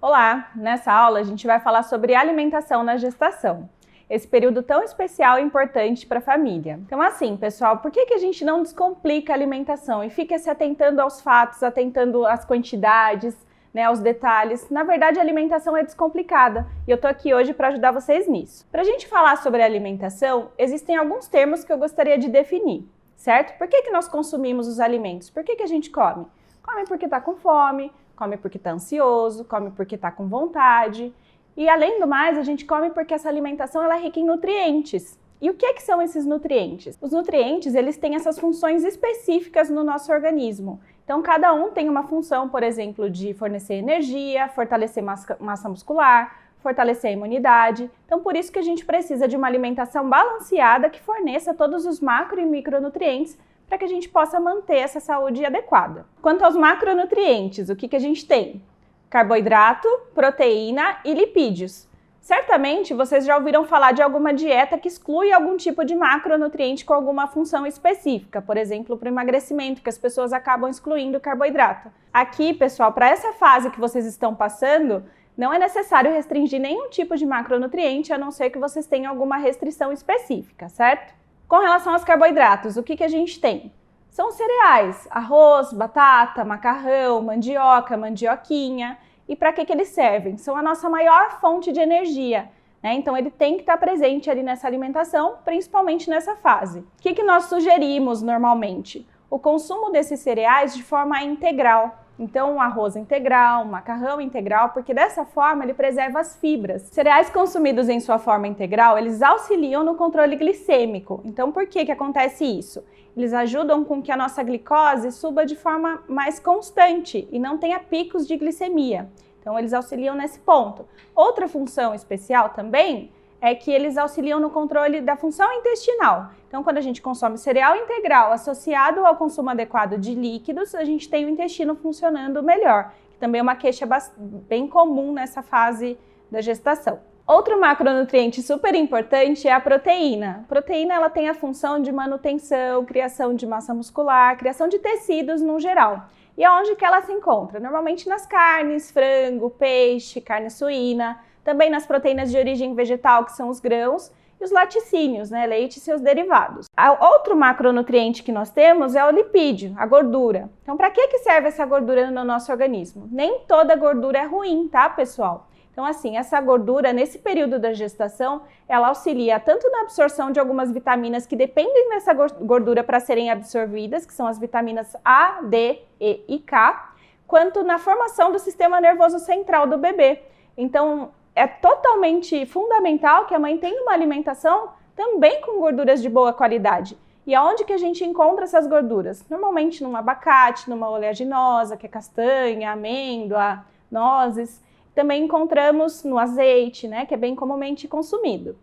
Olá! Nessa aula a gente vai falar sobre alimentação na gestação. Esse período tão especial e importante para a família. Então assim, pessoal, por que a gente não descomplica a alimentação e fica se atentando aos fatos, atentando às quantidades, aos detalhes? Na verdade, a alimentação é descomplicada e eu tô aqui hoje para ajudar vocês nisso. Para a gente falar sobre a alimentação, existem alguns termos que eu gostaria de definir, certo? Por que nós consumimos os alimentos? Por que a gente come? Come porque está com fome, come porque está ansioso, come porque está com vontade. E além do mais, a gente come porque essa alimentação ela é rica em nutrientes. E o que são esses nutrientes? Os nutrientes, eles têm essas funções específicas no nosso organismo. Então, cada um tem uma função, por exemplo, de fornecer energia, fortalecer massa muscular, fortalecer a imunidade. Então, por isso que a gente precisa de uma alimentação balanceada que forneça todos os macro e micronutrientes para que a gente possa manter essa saúde adequada. Quanto aos macronutrientes, o que a gente tem? Carboidrato, proteína e lipídios. Certamente vocês já ouviram falar de alguma dieta que exclui algum tipo de macronutriente com alguma função específica, por exemplo, para o emagrecimento, que as pessoas acabam excluindo o carboidrato. Aqui, pessoal, para essa fase que vocês estão passando, não é necessário restringir nenhum tipo de macronutriente, a não ser que vocês tenham alguma restrição específica, certo? Com relação aos carboidratos, o que a gente tem? São cereais, arroz, batata, macarrão, mandioca, mandioquinha. E para que eles servem? São a nossa maior fonte de energia, né? Então ele tem que estar presente ali nessa alimentação, principalmente nessa fase. O que nós sugerimos normalmente? O consumo desses cereais de forma integral. Então um arroz integral, um macarrão integral, porque dessa forma ele preserva as fibras. Cereais consumidos em sua forma integral, eles auxiliam no controle glicêmico. Então por que acontece isso? Eles ajudam com que a nossa glicose suba de forma mais constante e não tenha picos de glicemia. Então eles auxiliam nesse ponto. Outra função especial também é que eles auxiliam no controle da função intestinal. Então, quando a gente consome cereal integral associado ao consumo adequado de líquidos, a gente tem o intestino funcionando melhor, que também é uma queixa bem comum nessa fase da gestação. Outro macronutriente super importante é a proteína. A proteína ela tem a função de manutenção, criação de massa muscular, criação de tecidos no geral. E aonde que ela se encontra? Normalmente nas carnes, frango, peixe, carne suína, também nas proteínas de origem vegetal, que são os grãos, e os laticínios, leite e seus derivados. Outro macronutriente que nós temos é o lipídio, a gordura. Então, para que serve essa gordura no nosso organismo? Nem toda gordura é ruim, tá, pessoal? Então, assim, essa gordura, nesse período da gestação, ela auxilia tanto na absorção de algumas vitaminas que dependem dessa gordura para serem absorvidas, que são as vitaminas A, D, E e K, quanto na formação do sistema nervoso central do bebê. Então, é totalmente fundamental que a mãe tenha uma alimentação também com gorduras de boa qualidade. E aonde que a gente encontra essas gorduras? Normalmente num abacate, numa oleaginosa, que é castanha, amêndoa, nozes. Também encontramos no azeite, que é bem comumente consumido.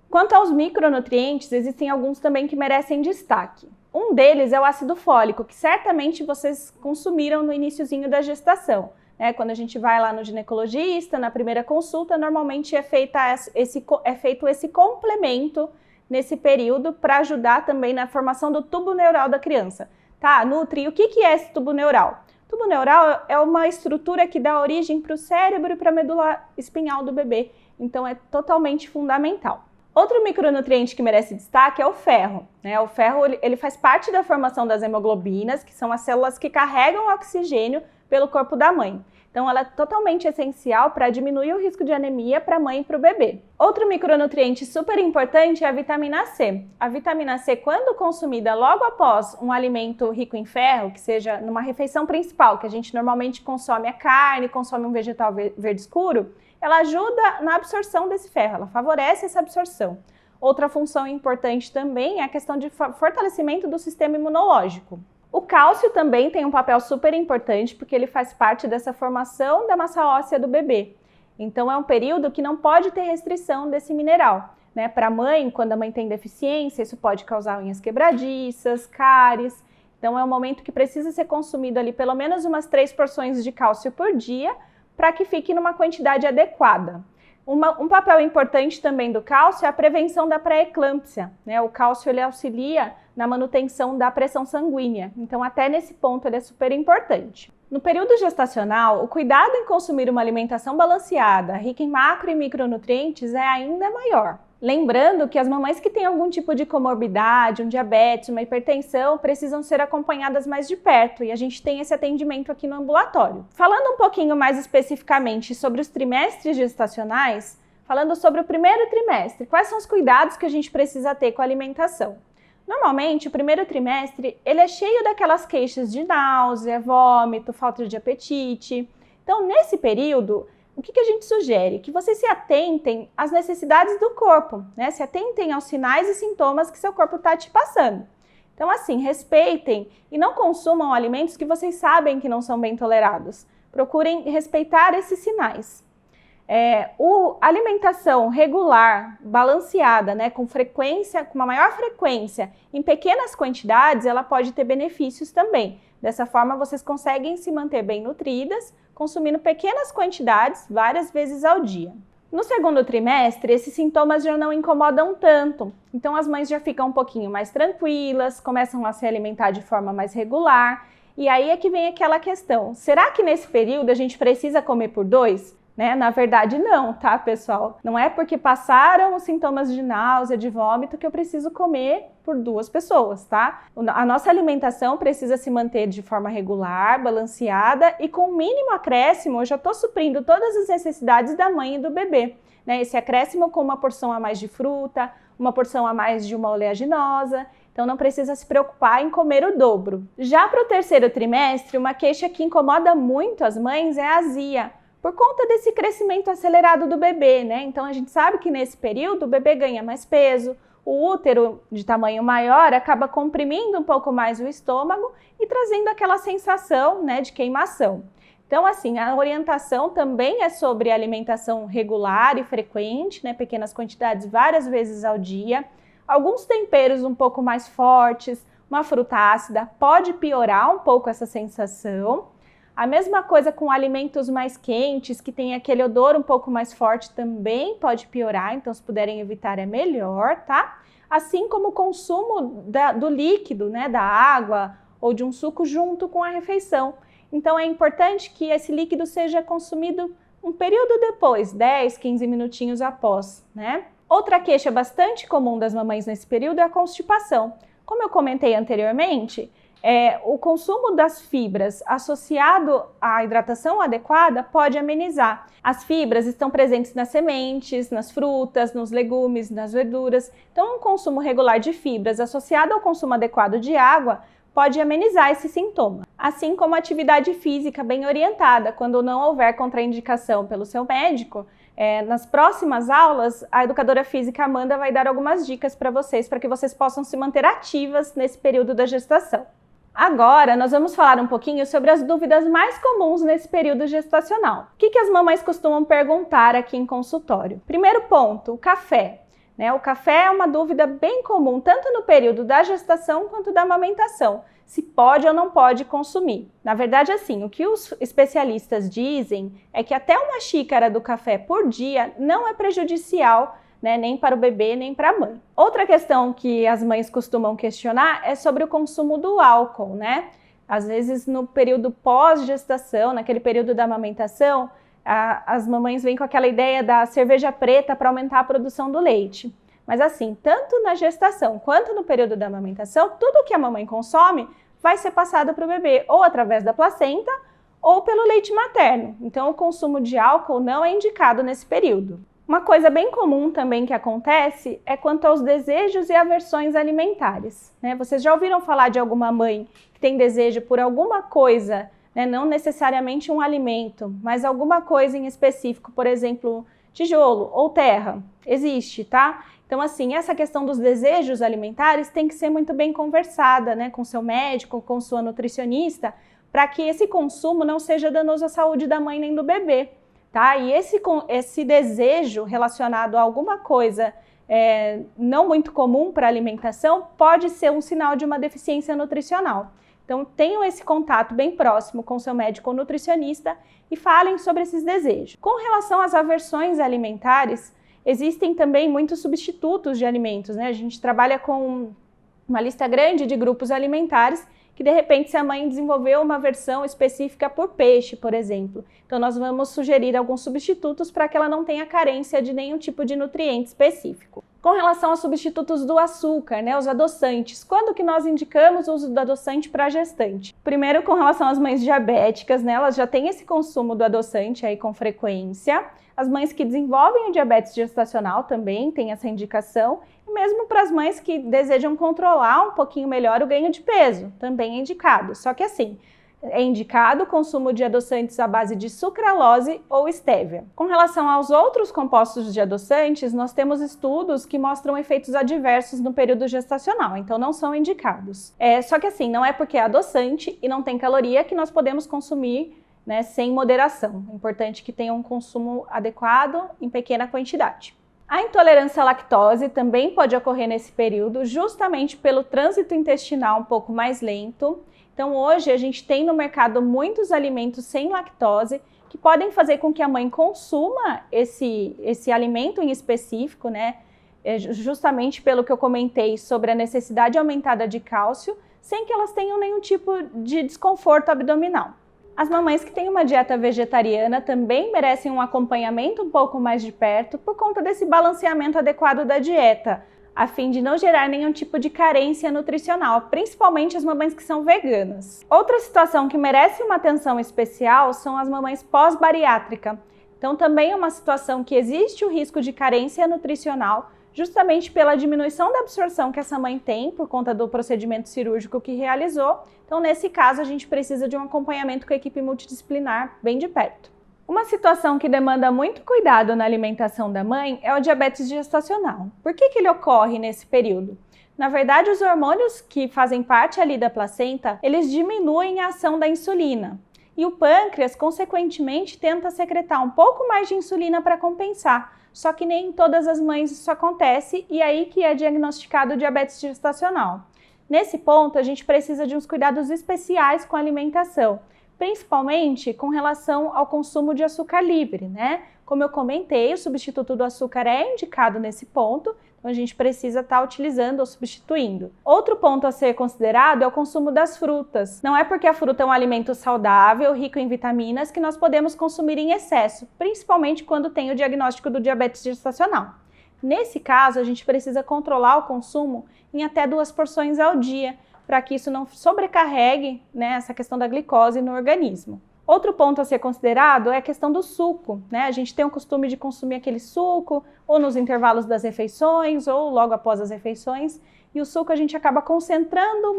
Quanto aos micronutrientes, existem alguns também que merecem destaque. Um deles é o ácido fólico, que certamente vocês consumiram no iniciozinho da gestação. Quando a gente vai lá no ginecologista, na primeira consulta, normalmente é feito esse complemento nesse período para ajudar também na formação do tubo neural da criança. Tá, Nutri, o que é esse tubo neural? O tubo neural é uma estrutura que dá origem para o cérebro e para a medula espinhal do bebê, então é totalmente fundamental. Outro micronutriente que merece destaque é o ferro. O ferro ele faz parte da formação das hemoglobinas, que são as células que carregam o oxigênio pelo corpo da mãe. Então ela é totalmente essencial para diminuir o risco de anemia para a mãe e para o bebê. Outro micronutriente super importante é a vitamina C. A vitamina C, quando consumida logo após um alimento rico em ferro, que seja numa refeição principal, que a gente normalmente consome a carne, consome um vegetal verde escuro, ela ajuda na absorção desse ferro, ela favorece essa absorção. Outra função importante também é a questão de fortalecimento do sistema imunológico. O cálcio também tem um papel super importante porque ele faz parte dessa formação da massa óssea do bebê. Então é um período que não pode ter restrição desse mineral. Para a mãe, quando a mãe tem deficiência, isso pode causar unhas quebradiças, cáries. Então é um momento que precisa ser consumido ali pelo menos umas 3 porções de cálcio por dia para que fique numa quantidade adequada. Um papel importante também do cálcio é a prevenção da pré-eclâmpsia, né? O cálcio ele auxilia na manutenção da pressão sanguínea, então até nesse ponto ele é super importante. No período gestacional, o cuidado em consumir uma alimentação balanceada, rica em macro e micronutrientes é ainda maior. Lembrando que as mamães que têm algum tipo de comorbidade, um diabetes, uma hipertensão, precisam ser acompanhadas mais de perto e a gente tem esse atendimento aqui no ambulatório. Falando um pouquinho mais especificamente sobre os trimestres gestacionais, falando sobre o primeiro trimestre, quais são os cuidados que a gente precisa ter com a alimentação? Normalmente, o primeiro trimestre, ele é cheio daquelas queixas de náusea, vômito, falta de apetite. Então, nesse período, o que a gente sugere? Que vocês se atentem às necessidades do corpo, né? Se atentem aos sinais e sintomas que seu corpo está te passando. Então, assim, respeitem e não consumam alimentos que vocês sabem que não são bem tolerados. Procurem respeitar esses sinais. Alimentação regular, balanceada, né, com uma maior frequência, em pequenas quantidades, ela pode ter benefícios também. Dessa forma, vocês conseguem se manter bem nutridas, consumindo pequenas quantidades, várias vezes ao dia. No segundo trimestre, esses sintomas já não incomodam tanto, então as mães já ficam um pouquinho mais tranquilas, começam a se alimentar de forma mais regular, e aí é que vem aquela questão, será que nesse período a gente precisa comer por 2? Né? Na verdade não, tá, pessoal? Não é porque passaram os sintomas de náusea, de vômito que eu preciso comer por 2 pessoas, tá? A nossa alimentação precisa se manter de forma regular, balanceada e com o mínimo acréscimo eu já estou suprindo todas as necessidades da mãe e do bebê, né? Esse acréscimo com uma porção a mais de fruta, uma porção a mais de uma oleaginosa, então não precisa se preocupar em comer o dobro. Já para o terceiro trimestre, uma queixa que incomoda muito as mães é a azia, por conta desse crescimento acelerado do bebê, né? Então a gente sabe que nesse período o bebê ganha mais peso, o útero de tamanho maior acaba comprimindo um pouco mais o estômago e trazendo aquela sensação, né, de queimação. Então, assim, a orientação também é sobre alimentação regular e frequente, né, pequenas quantidades várias vezes ao dia. Alguns temperos um pouco mais fortes, uma fruta ácida pode piorar um pouco essa sensação. A mesma coisa com alimentos mais quentes, que tem aquele odor um pouco mais forte, também pode piorar, então se puderem evitar é melhor, tá? Assim como o consumo do líquido, né, da água ou de um suco junto com a refeição. Então é importante que esse líquido seja consumido um período depois, 10, 15 minutinhos após, né? Outra queixa bastante comum das mamães nesse período é a constipação. Como eu comentei anteriormente, o consumo das fibras associado à hidratação adequada pode amenizar. As fibras estão presentes nas sementes, nas frutas, nos legumes, nas verduras. Então, um consumo regular de fibras associado ao consumo adequado de água pode amenizar esse sintoma. Assim como a atividade física bem orientada, quando não houver contraindicação pelo seu médico. Nas próximas aulas, a educadora física Amanda vai dar algumas dicas para vocês, para que vocês possam se manter ativas nesse período da gestação. Agora, nós vamos falar um pouquinho sobre as dúvidas mais comuns nesse período gestacional. O que as mamães costumam perguntar aqui em consultório? Primeiro ponto, o café. O café é uma dúvida bem comum, tanto no período da gestação quanto da amamentação. Se pode ou não pode consumir. Na verdade, assim, o que os especialistas dizem é que até uma xícara do café por dia não é prejudicial, nem para o bebê, nem para a mãe. Outra questão que as mães costumam questionar é sobre o consumo do álcool, né? Às vezes, no período pós-gestação, naquele período da amamentação, as mamães vêm com aquela ideia da cerveja preta para aumentar a produção do leite. Mas assim, tanto na gestação quanto no período da amamentação, tudo que a mamãe consome vai ser passado para o bebê, ou através da placenta, ou pelo leite materno. Então, o consumo de álcool não é indicado nesse período. Uma coisa bem comum também que acontece é quanto aos desejos e aversões alimentares, né? Vocês já ouviram falar de alguma mãe que tem desejo por alguma coisa, né? Não necessariamente um alimento, mas alguma coisa em específico, por exemplo, tijolo ou terra? Existe, tá? Então, assim, essa questão dos desejos alimentares tem que ser muito bem conversada, né, com seu médico, com sua nutricionista, para que esse consumo não seja danoso à saúde da mãe nem do bebê. Tá? E esse desejo relacionado a alguma coisa não muito comum para a alimentação pode ser um sinal de uma deficiência nutricional. Então, tenham esse contato bem próximo com seu médico ou nutricionista e falem sobre esses desejos. Com relação às aversões alimentares, existem também muitos substitutos de alimentos, né? A gente trabalha com uma lista grande de grupos alimentares que, de repente, se a mãe desenvolveu uma aversão específica por peixe, por exemplo. Então, nós vamos sugerir alguns substitutos para que ela não tenha carência de nenhum tipo de nutriente específico. Com relação aos substitutos do açúcar, né, os adoçantes, quando que nós indicamos o uso do adoçante para a gestante? Primeiro, com relação às mães diabéticas, né, elas já têm esse consumo do adoçante aí com frequência. As mães que desenvolvem o diabetes gestacional também têm essa indicação. E mesmo para as mães que desejam controlar um pouquinho melhor o ganho de peso, também é indicado. Só que assim, é indicado o consumo de adoçantes à base de sucralose ou estévia. Com relação aos outros compostos de adoçantes, nós temos estudos que mostram efeitos adversos no período gestacional, então não são indicados. Só que assim, não é porque é adoçante e não tem caloria que nós podemos consumir, né, sem moderação. É importante que tenha um consumo adequado em pequena quantidade. A intolerância à lactose também pode ocorrer nesse período, justamente pelo trânsito intestinal um pouco mais lento. Então, hoje a gente tem no mercado muitos alimentos sem lactose que podem fazer com que a mãe consuma esse alimento em específico, né? Justamente pelo que eu comentei sobre a necessidade aumentada de cálcio, sem que elas tenham nenhum tipo de desconforto abdominal. As mamães que têm uma dieta vegetariana também merecem um acompanhamento um pouco mais de perto por conta desse balanceamento adequado da dieta, a fim de não gerar nenhum tipo de carência nutricional, principalmente as mamães que são veganas. Outra situação que merece uma atenção especial são as mamães pós-bariátrica. Então também é uma situação que existe o risco de carência nutricional, justamente pela diminuição da absorção que essa mãe tem por conta do procedimento cirúrgico que realizou. Então, nesse caso, a gente precisa de um acompanhamento com a equipe multidisciplinar bem de perto. Uma situação que demanda muito cuidado na alimentação da mãe é o diabetes gestacional. Por que ele ocorre nesse período? Na verdade, os hormônios que fazem parte ali da placenta, eles diminuem a ação da insulina. E o pâncreas, consequentemente, tenta secretar um pouco mais de insulina para compensar. Só que nem em todas as mães isso acontece e aí que é diagnosticado o diabetes gestacional. Nesse ponto, a gente precisa de uns cuidados especiais com a alimentação, principalmente com relação ao consumo de açúcar livre, né? Como eu comentei, o substituto do açúcar é indicado nesse ponto, então a gente precisa estar utilizando ou substituindo. Outro ponto a ser considerado é o consumo das frutas. Não é porque a fruta é um alimento saudável, rico em vitaminas, que nós podemos consumir em excesso, principalmente quando tem o diagnóstico do diabetes gestacional. Nesse caso, a gente precisa controlar o consumo em até 2 porções ao dia, para que isso não sobrecarregue, né, essa questão da glicose no organismo. Outro ponto a ser considerado é a questão do suco, né? A gente tem o costume de consumir aquele suco ou nos intervalos das refeições ou logo após as refeições, e o suco a gente acaba concentrando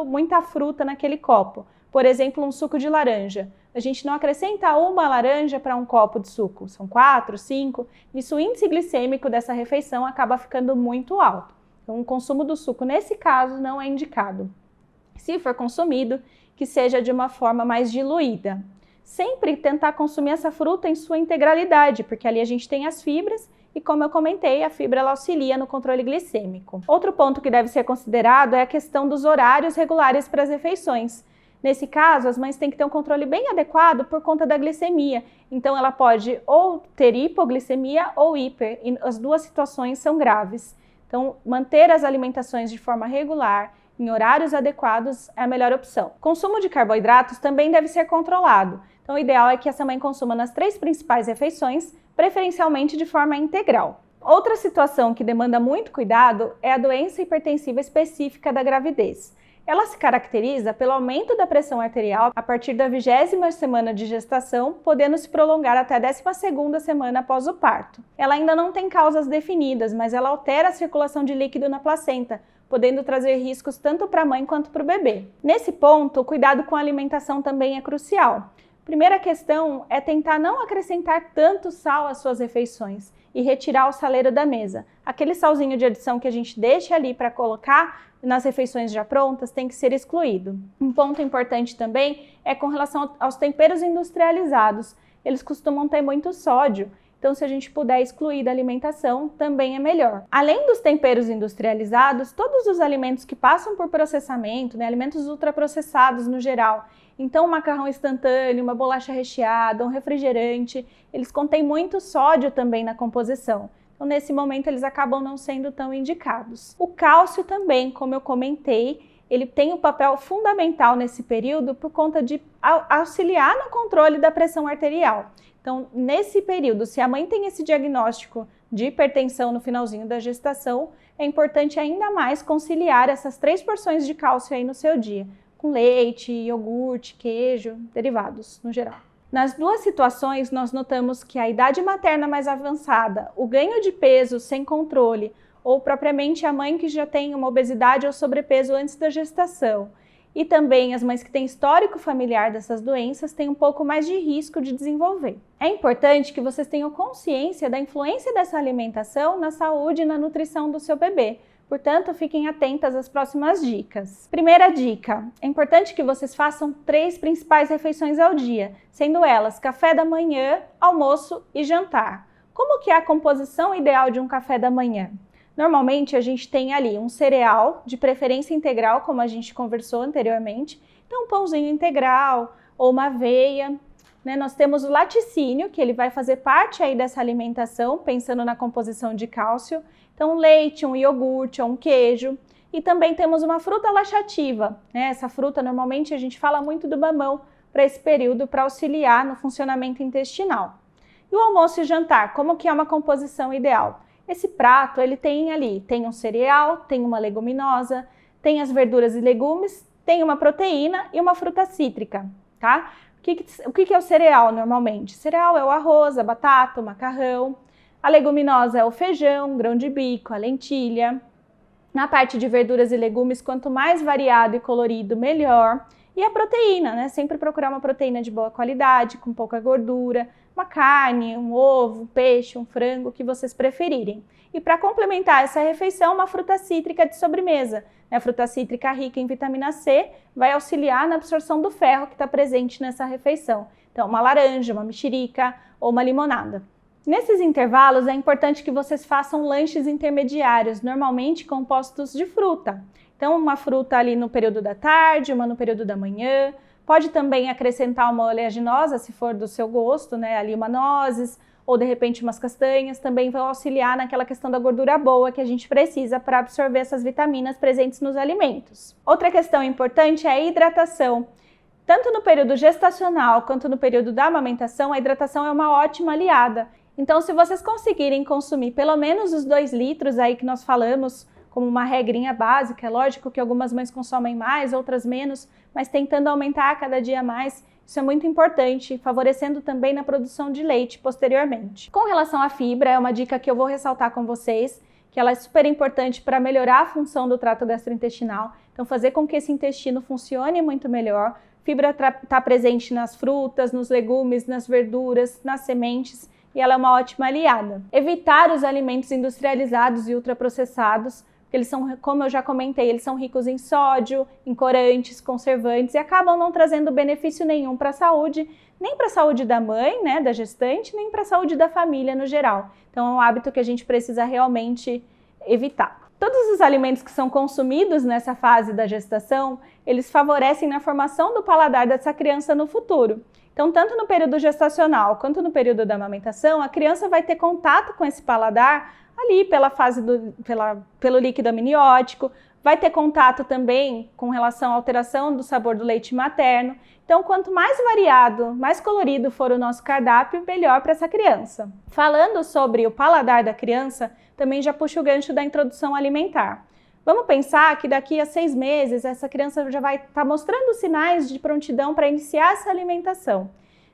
muita fruta naquele copo. Por exemplo, um suco de laranja. A gente não acrescenta uma laranja para um copo de suco, são 4, 5, isso o índice glicêmico dessa refeição acaba ficando muito alto. Então, o consumo do suco, nesse caso, não é indicado. Se for consumido, que seja de uma forma mais diluída. Sempre tentar consumir essa fruta em sua integralidade, porque ali a gente tem as fibras e, como eu comentei, a fibra ela auxilia no controle glicêmico. Outro ponto que deve ser considerado é a questão dos horários regulares para as refeições. Nesse caso, as mães têm que ter um controle bem adequado por conta da glicemia. Então, ela pode ou ter hipoglicemia ou hiper, e as duas situações são graves. Então, manter as alimentações de forma regular, em horários adequados, é a melhor opção. O consumo de carboidratos também deve ser controlado. Então, o ideal é que essa mãe consuma nas 3 principais refeições, preferencialmente de forma integral. Outra situação que demanda muito cuidado é a doença hipertensiva específica da gravidez. Ela se caracteriza pelo aumento da pressão arterial a partir da 20ª semana de gestação, podendo se prolongar até a 12ª semana após o parto. Ela ainda não tem causas definidas, mas ela altera a circulação de líquido na placenta, podendo trazer riscos tanto para a mãe quanto para o bebê. Nesse ponto, o cuidado com a alimentação também é crucial. Primeira questão é tentar não acrescentar tanto sal às suas refeições e retirar o saleiro da mesa. Aquele salzinho de adição que a gente deixa ali para colocar nas refeições já prontas tem que ser excluído. Um ponto importante também é com relação aos temperos industrializados. Eles costumam ter muito sódio Então, se a gente puder excluir da alimentação, também é melhor. Além dos temperos industrializados, todos os alimentos que passam por processamento, né, alimentos ultraprocessados no geral, então um macarrão instantâneo, uma bolacha recheada, um refrigerante, eles contêm muito sódio também na composição. Então, nesse momento, eles acabam não sendo tão indicados. O cálcio também, como eu comentei, ele tem um papel fundamental nesse período por conta de auxiliar no controle da pressão arterial. Então, nesse período, se a mãe tem esse diagnóstico de hipertensão no finalzinho da gestação, é importante ainda mais conciliar essas 3 porções de cálcio aí no seu dia, com leite, iogurte, queijo, derivados no geral. Nas duas situações, nós notamos que a idade materna mais avançada, o ganho de peso sem controle, ou propriamente a mãe que já tem uma obesidade ou sobrepeso antes da gestação, e também as mães que têm histórico familiar dessas doenças têm um pouco mais de risco de desenvolver. É importante que vocês tenham consciência da influência dessa alimentação na saúde e na nutrição do seu bebê. Portanto, fiquem atentas às próximas dicas. Primeira dica, é importante que vocês façam 3 principais refeições ao dia, sendo elas café da manhã, almoço e jantar. Como que é a composição ideal de um café da manhã? Normalmente a gente tem ali um cereal, de preferência integral, como a gente conversou anteriormente, então um pãozinho integral ou uma aveia, né? Nós temos o laticínio, que ele vai fazer parte aí dessa alimentação, pensando na composição de cálcio, então um leite, um iogurte ou um queijo, e também temos uma fruta laxativa, né? Essa fruta normalmente a gente fala muito do mamão para esse período, para auxiliar no funcionamento intestinal. E o almoço e jantar, como que é uma composição ideal? Esse prato, ele tem ali, tem um cereal, tem uma leguminosa, tem as verduras e legumes, tem uma proteína e uma fruta cítrica, tá? O que é o cereal normalmente? Cereal é o arroz, a batata, o macarrão. A leguminosa é o feijão, grão de bico, a lentilha. Na parte de verduras e legumes, quanto mais variado e colorido, melhor. E a proteína, né? Sempre procurar uma proteína de boa qualidade, com pouca gordura, uma carne, um ovo, um peixe, um frango, o que vocês preferirem. E para complementar essa refeição, uma fruta cítrica de sobremesa. A fruta cítrica rica em vitamina C vai auxiliar na absorção do ferro que está presente nessa refeição. Então, uma laranja, uma mexerica ou uma limonada. Nesses intervalos, é importante que vocês façam lanches intermediários, normalmente compostos de fruta. Então, uma fruta ali no período da tarde, uma no período da manhã. Pode também acrescentar uma oleaginosa, se for do seu gosto, né? Ali uma nozes ou de repente umas castanhas, também vão auxiliar naquela questão da gordura boa que a gente precisa para absorver essas vitaminas presentes nos alimentos. Outra questão importante é a hidratação. Tanto no período gestacional quanto no período da amamentação, a hidratação é uma ótima aliada. Então, se vocês conseguirem consumir pelo menos os 2 litros aí que nós falamos, como uma regrinha básica, é lógico que algumas mães consomem mais, outras menos, mas tentando aumentar cada dia mais, isso é muito importante, favorecendo também na produção de leite posteriormente. Com relação à fibra, é uma dica que eu vou ressaltar com vocês, que ela é super importante para melhorar a função do trato gastrointestinal, então fazer com que esse intestino funcione muito melhor. Fibra está presente nas frutas, nos legumes, nas verduras, nas sementes, e ela é uma ótima aliada. Evitar os alimentos industrializados e ultraprocessados, porque eles são, como eu já comentei, eles são ricos em sódio, em corantes, conservantes e acabam não trazendo benefício nenhum para a saúde, nem para a saúde da mãe, né, da gestante, nem para a saúde da família no geral. Então é um hábito que a gente precisa realmente evitar. Todos os alimentos que são consumidos nessa fase da gestação, eles favorecem na formação do paladar dessa criança no futuro. Então, tanto no período gestacional quanto no período da amamentação, a criança vai ter contato com esse paladar ali pela fase pelo líquido amniótico, vai ter contato também com relação à alteração do sabor do leite materno. Então, quanto mais variado, mais colorido for o nosso cardápio, melhor para essa criança. Falando sobre o paladar da criança, também já puxa o gancho da introdução alimentar. Vamos pensar que daqui a 6 meses essa criança já vai estar mostrando sinais de prontidão para iniciar essa alimentação.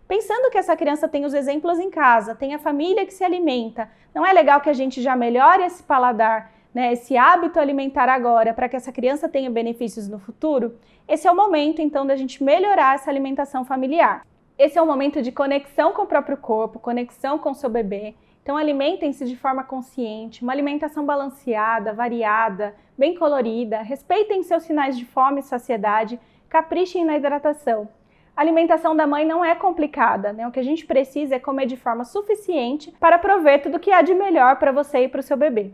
Pensando que essa criança tem os exemplos em casa, tem a família que se alimenta, não é legal que a gente já melhore esse paladar, né, esse hábito alimentar agora, para que essa criança tenha benefícios no futuro? Esse é o momento, então, da gente melhorar essa alimentação familiar. Esse é um momento de conexão com o próprio corpo, conexão com o seu bebê. Então, alimentem-se de forma consciente, uma alimentação balanceada, variada, bem colorida, respeitem seus sinais de fome e saciedade, caprichem na hidratação. A alimentação da mãe não é complicada, né? O que a gente precisa é comer de forma suficiente para prover tudo que há de melhor para você e para o seu bebê.